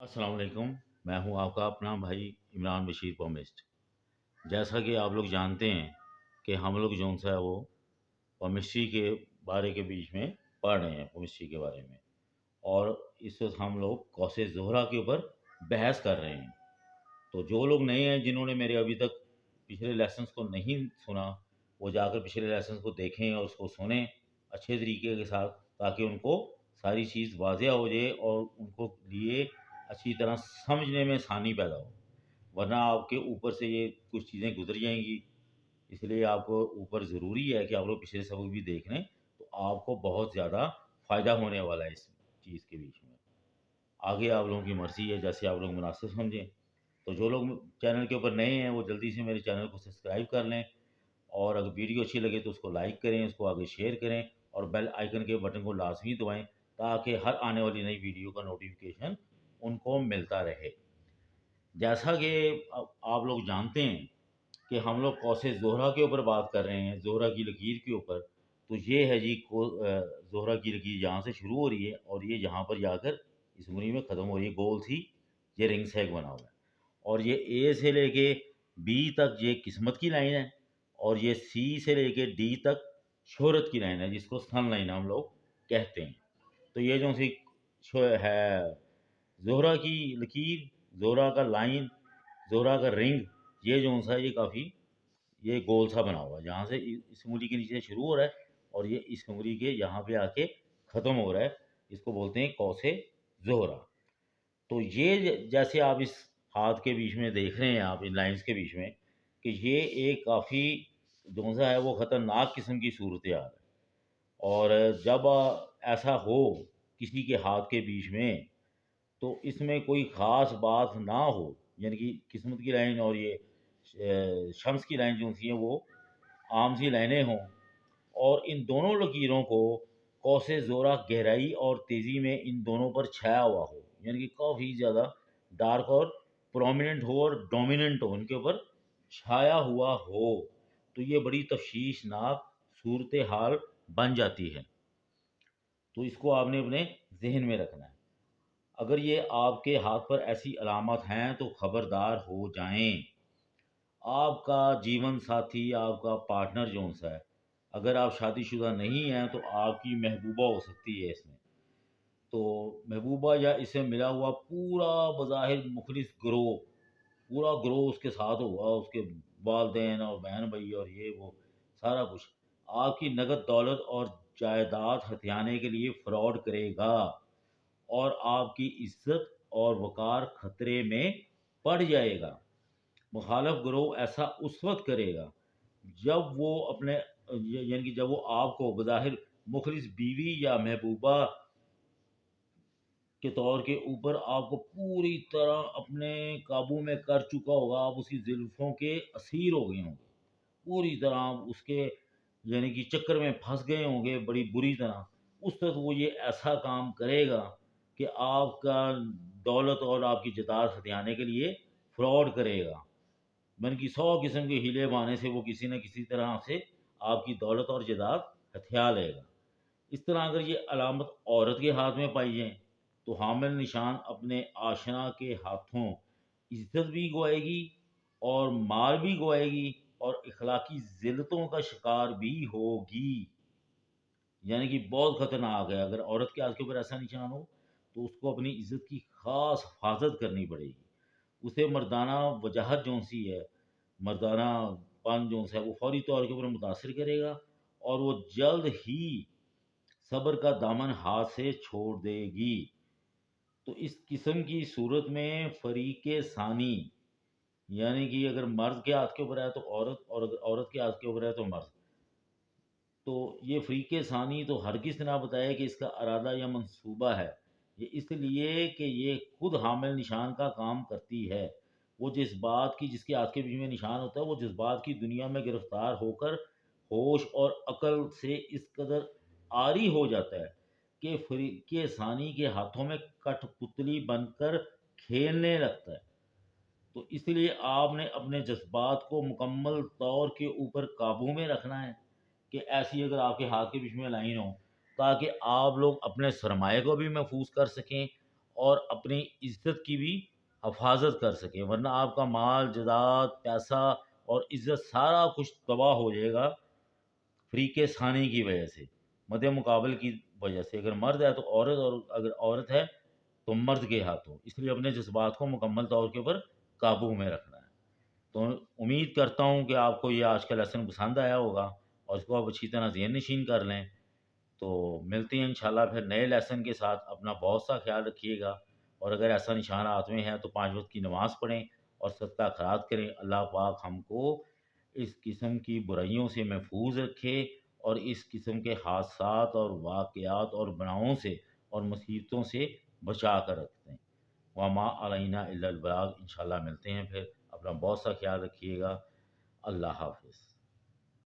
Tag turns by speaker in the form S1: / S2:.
S1: अस्सलाम वालेकुम। मैं हूं आपका अपना भाई इमरान बशीर पमिस्ट। जैसा कि आप लोग जानते हैं कि हम लोग जो सा है वो पमिस्ट्री के बारे के बीच में पढ़ रहे हैं, पमिस्ट्री के बारे में। और इस वक्त हम लोग कौसे ज़ोहरा के ऊपर बहस कर रहे हैं। तो जो लोग नए हैं, जिन्होंने मेरे अभी तक पिछले लेसन्स को नहीं सुना, वो जाकर पिछले लेसन्स को देखें और उसको सुने अच्छे तरीके के साथ, ताकि उनको सारी चीज़ वाज़ेह हो जाए और उनको लिए अच्छी तरह समझने में आसानी पैदा हो। वरना आपके ऊपर से ये कुछ चीज़ें गुजर जाएंगी। इसलिए आपको ऊपर ज़रूरी है कि आप लोग पिछले सबक भी देख लें, तो आपको बहुत ज़्यादा फ़ायदा होने वाला है इस चीज़ के बीच में। आगे आप लोगों की मर्ज़ी है, जैसे आप लोग मुनासिब समझें। तो जो लोग चैनल के ऊपर नए हैं वो जल्दी से मेरे चैनल को सब्सक्राइब कर लें, और अगर वीडियो अच्छी लगे तो उसको लाइक करें, उसको आगे शेयर करें, और बेल आइकन के बटन को लाजमी दबाएं, ताकि हर आने वाली नई वीडियो का नोटिफिकेशन उनको मिलता रहे। जैसा कि आप लोग जानते हैं कि हम लोग कौसे ज़ोहरा के ऊपर बात कर रहे हैं, ज़ोहरा की लकीर के ऊपर। तो ये है जी ज़ोहरा की लकीर यहाँ से शुरू हो रही है और ये यहाँ पर जाकर इस मुनी में ख़त्म हो रही है। गोल सी ये रिंग सेग बना हुआ है, और ये ए से लेके बी तक ये किस्मत की लाइन है, और ये सी से लेके डी तक शोहरत की लाइन है, जिसको सन लाइन हम लोग कहते हैं। तो ये जो सी है ज़ोहरा की लकीर, ज़ोहरा का लाइन, ज़ोहरा का रिंग, ये जो सा ये काफ़ी ये गोल सा बना हुआ है, जहाँ से इस उंगली के नीचे शुरू हो रहा है और ये इस उंगली के यहाँ पे आके ख़त्म हो रहा है। इसको बोलते हैं कौसे ज़ोहरा। तो ये जैसे आप इस हाथ के बीच में देख रहे हैं, आप इन लाइंस के बीच में, कि ये एक काफ़ी जो सा है वो ख़तरनाक किस्म की सूरत हाल है। और जब ऐसा हो किसी के हाथ के बीच में, तो इसमें कोई ख़ास बात ना हो, यानी कि किस्मत की लाइन और ये शम्स की लाइन जो सी हैं वो आम सी लाइनें हों, और इन दोनों लकीरों को कौसे ज़ोरा गहराई और तेज़ी में इन दोनों पर छाया हुआ हो, यानी कि काफ़ी ज़्यादा डार्क और प्रोमिनेंट हो और डोमिनेंट हो, इनके ऊपर छाया हुआ हो, तो ये बड़ी तफशीशनाक सूरत हाल बन जाती है। तो इसको आपने अपने जहन में रखना है। अगर ये आपके हाथ पर ऐसी अलामत हैं तो ख़बरदार हो जाएं। आपका जीवन साथी, आपका पार्टनर जो सा है, अगर आप शादीशुदा नहीं हैं तो आपकी महबूबा हो सकती है इसमें। तो महबूबा या इसे मिला हुआ पूरा बज़ाहिर मुखलिस ग्रोह, पूरा ग्रोह उसके साथ होगा, उसके वालदेन और बहन भाई और ये वो सारा कुछ आपकी नगद दौलत और जायदाद हथियाने के लिए फ्रॉड करेगा, और आपकी इज्जत और वक़ार खतरे में पड़ जाएगा। मुखालफ ग्रोह ऐसा उस वक़्त करेगा जब वो अपने यानी कि जब वो आपको बज़ाहिर मुखलिस बीवी या महबूबा के तौर के ऊपर आपको पूरी तरह अपने काबू में कर चुका होगा, आप उसकी ज़ुल्फ़ों के असीर हो गए होंगे, पूरी तरह आप उसके यानी कि चक्कर में फँस गए होंगे बड़ी बुरी तरह। उस वक़्त वो ये ऐसा काम करेगा कि आपका दौलत और आपकी जायदाद हथियाने के लिए फ्रॉड करेगा। मन की 100 किस्म के हीले बहाने से वो किसी न किसी तरह से आपकी दौलत और जायदाद हथिया लेगा। इस तरह अगर ये अलामत औरत के हाथ में पाई जाए, तो हामिल निशान अपने आशना के हाथों इज्जत भी गवाएगी और माल भी गवाएगी और इखलाकी जिल्लतों का शिकार भी होगी। यानी कि बहुत ख़तरनाक है। अगर औरत के हाथ के ऊपर ऐसा निशान हो, तो उसको अपनी इज्जत की ख़ास हिफाजत करनी पड़ेगी। उसे मर्दाना वजाहत जो सी है, मर्दाना पन जो सा है, वो फौरी तौर के ऊपर मुतासर करेगा, और वो जल्द ही सब्र का दामन हाथ से छोड़ देगी। तो इस किस्म की सूरत में फ़रीक़े सानी, यानी कि अगर मर्द के हाथ के ऊपर है तो औरत, और अगर औरत के हाथ के ऊपर है तो मर्द, तो ये फ़रीक़े सानी तो हरगिज़ ना बताए कि इसका इरादा या मंसूबा है। ये इसलिए कि ये खुद हामिल निशान का काम करती है। वो जिस बात की, जिसके हाथ के बीच में निशान होता है, वो जिस बात की दुनिया में गिरफ़्तार होकर होश और अक़ल से इस कदर आरी हो जाता है कि फ़रीक़े सानी के हाथों में कठपुतली बनकर खेलने लगता है। तो इसलिए आपने अपने जज़्बात को मुकम्मल तौर के ऊपर काबू में रखना है, कि ऐसी अगर आपके हाथ के बीच में लाइन हो, ताकि आप लोग अपने सरमाए को भी महफूज कर सकें اور اپنی عزت کی بھی حفاظت کر سکیں، ورنہ آپ کا مال جائیداد پیسہ اور عزت سارا کچھ تباہ ہو جائے گا فریق ثانی کی وجہ سے، مد مقابل کی وجہ سے۔ اگر مرد ہے تو عورت، اور اگر عورت ہے تو مرد کے ہاتھوں، اس لیے اپنے جذبات کو مکمل طور کے اوپر قابو میں رکھنا ہے۔ تو امید کرتا ہوں کہ آپ کو یہ آج کا لیسن پسند آیا ہوگا اور اس کو آپ اچھی طرح ذہن نشین کر لیں۔ تو ملتے ہیں انشاءاللہ پھر نئے لیسن کے ساتھ۔ اپنا بہت سا خیال رکھیے گا، اور اگر ایسا نشان ہاتھ میں ہے تو 5 وقت کی نماز پڑھیں اور صدقہ خیرات کریں۔ اللہ پاک ہم کو اس قسم کی برائیوں سے محفوظ رکھے، اور اس قسم کے حادثات اور واقعات اور بناؤں سے اور مصیبتوں سے بچا کر رکھتے ہیں۔ وما علینا الا البلاغ۔ انشاءاللہ ملتے ہیں پھر، اپنا بہت سا خیال رکھیے گا۔ اللہ حافظ۔